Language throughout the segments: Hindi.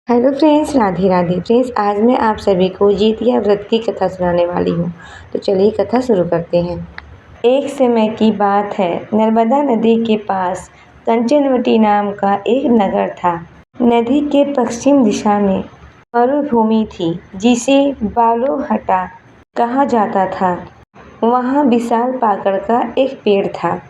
Hello friends, Radhe Radhe. Friends, आज मैं आप सभी को जितिया व्रत की कथा सुनाने वाली हूँ। तो चलिए कथा शुरू करते हैं। एक समय की बात है, नर्मदा नदी के पास कंचनवटी नाम का एक नगर था। नदी के पश्चिम दिशा में मरुभूमि थी, जिसे बालोहटा कहा जाता था। वहाँ विशाल पाकड़ का एक पेड़ था।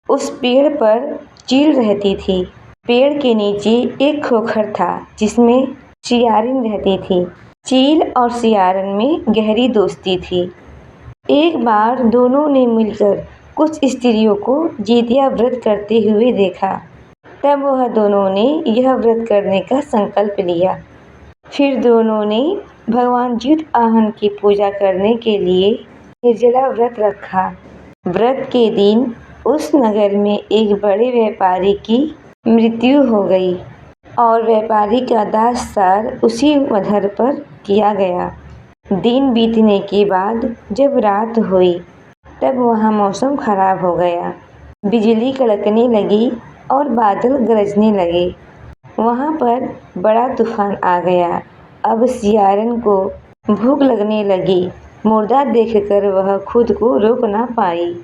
उस पेड़ पर चील रहती थी। पेड़ के नीचे एक खोखर था, जिसमें सियारिन रहती थी। चील और सियारिन में गहरी दोस्ती थी। एक बार दोनों ने मिलकर कुछ स्त्रियों को जितिया व्रत करते हुए देखा। तब वह दोनों ने यह व्रत करने का संकल्प लिया। फिर दोनों ने भगवान जितवाहन की पूजा करने के लिए निर्जला व्रत रखा। व्रत के दिन उस नगर में एक बड़े व्यापारी की मृत्यु हो गई और व्यापारी का दाह संस्कार उसी मधर पर किया गया। दिन बीतने के बाद जब रात हुई, तब वहाँ मौसम खराब हो गया। बिजली कड़कने लगी और बादल गरजने लगे। वहाँ पर बड़ा तूफान आ गया। अब सियारिन को भूख लगने लगी। मुर्दा देखकर वह खुद को रोक ना पाई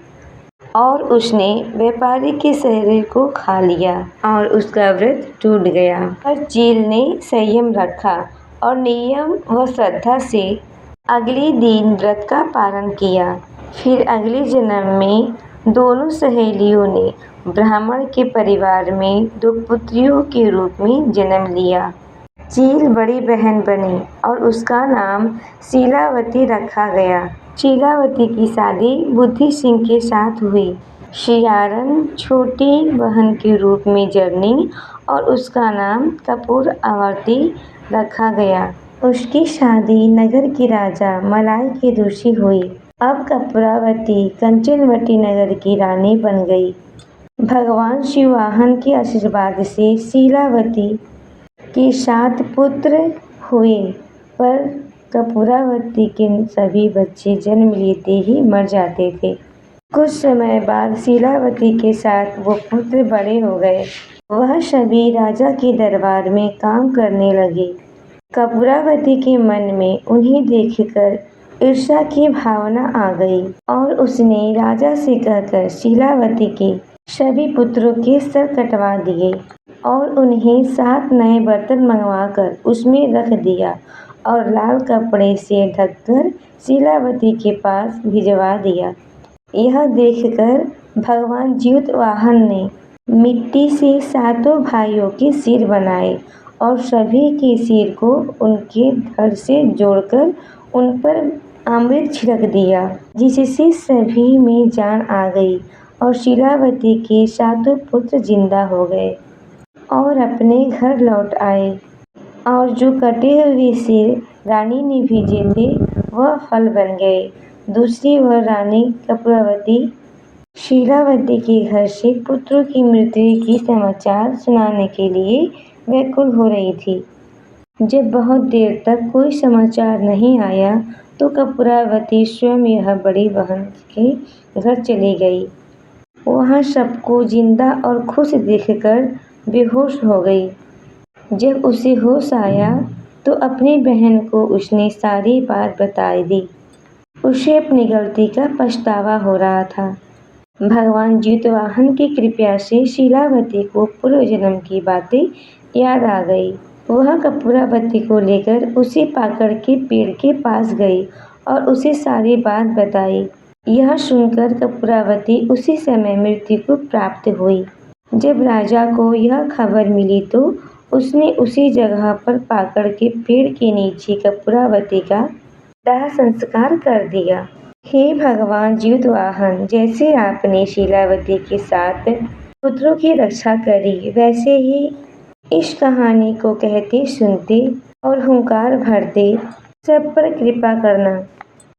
और उसने व्यापारी के शरीर को खा लिया और उसका व्रत टूट गया। पर चील ने संयम रखा और नियम व श्रद्धा से अगले दिन व्रत का पालन किया। फिर अगले जन्म में दोनों सहेलियों ने ब्राह्मण के परिवार में 2 पुत्रियों के रूप में जन्म लिया। चील बड़ी बहन बनी और उसका नाम शीलावती रखा गया। शीलावती की शादी बुद्धि सिंह के साथ हुई। सियारिन छोटी बहन के रूप में जरनी और उसका नाम कपूरावती रखा गया। उसकी शादी नगर के राजा मलाई के ऋषि हुई। अब कपूरावती कंचनवटी नगर की रानी बन गई। भगवान शिववाहन के आशीर्वाद से शीलावती के 7 पुत्र हुए, पर कपूरावती के सभी बच्चे जन्म लेते ही मर जाते थे। कुछ समय बाद शीलावती के साथ वो पुत्र बड़े हो गए। वह सभी राजा के दरबार में काम करने लगे। कपूरावती के मन में उन्हें देखकर ईर्ष्या की भावना आ गई और उसने राजा से कहकर शीलावती के सभी पुत्रों के सर कटवा दिए और उन्हें 7 नए बर्तन मंगवाकर उसमें रख दिया और लाल कपड़े से ढककर शीलावती के पास भिजवा दिया। यह देखकर भगवान जितवाहन ने मिट्टी से 7 भाइयों के सिर बनाए और सभी के सिर को उनके धड़ से जोड़कर उन पर अमृत छिड़क दिया, जिससे सभी में जान आ गई और शीलावती के 7 पुत्र जिंदा हो गए और अपने घर लौट आए। और जो कटे हुए सिर रानी ने भेजे थे, वह फल बन गए। दूसरी ओर रानी कपूरावती शीलावती के घर से पुत्रों की मृत्यु की समाचार सुनाने के लिए व्याकुल हो रही थी। जब बहुत देर तक कोई समाचार नहीं आया, तो कपूरावती स्वयं यह बड़ी बहन के घर चली गई। वहाँ सबको जिंदा और खुश देखकर बेहोश हो गई। जब उसे होश आया, तो अपनी बहन को उसने सारी बात बता दी। उसे अपनी गलती का पछतावा हो रहा था। भगवान जितवाहन की कृपा से शीलावती को पूर्व जन्म की बातें याद आ गई। वह कपूरावती को लेकर उसी पाकड़ के पेड़ के पास गई और उसे सारी बात बताई। यह सुनकर कपूरावती उसी समय मृत्यु को प्राप्त हुई। जब राजा को यह खबर मिली, तो उसने उसी जगह पर पाकड़ के पेड़ के नीचे कपूरावती का दाह संस्कार कर दिया। हे भगवान जितवाहन, जैसे आपने शीलावती के 7 पुत्रों की रक्षा करी, वैसे ही इस कहानी को कहते सुनते और हुंकार भरते सब पर कृपा करना।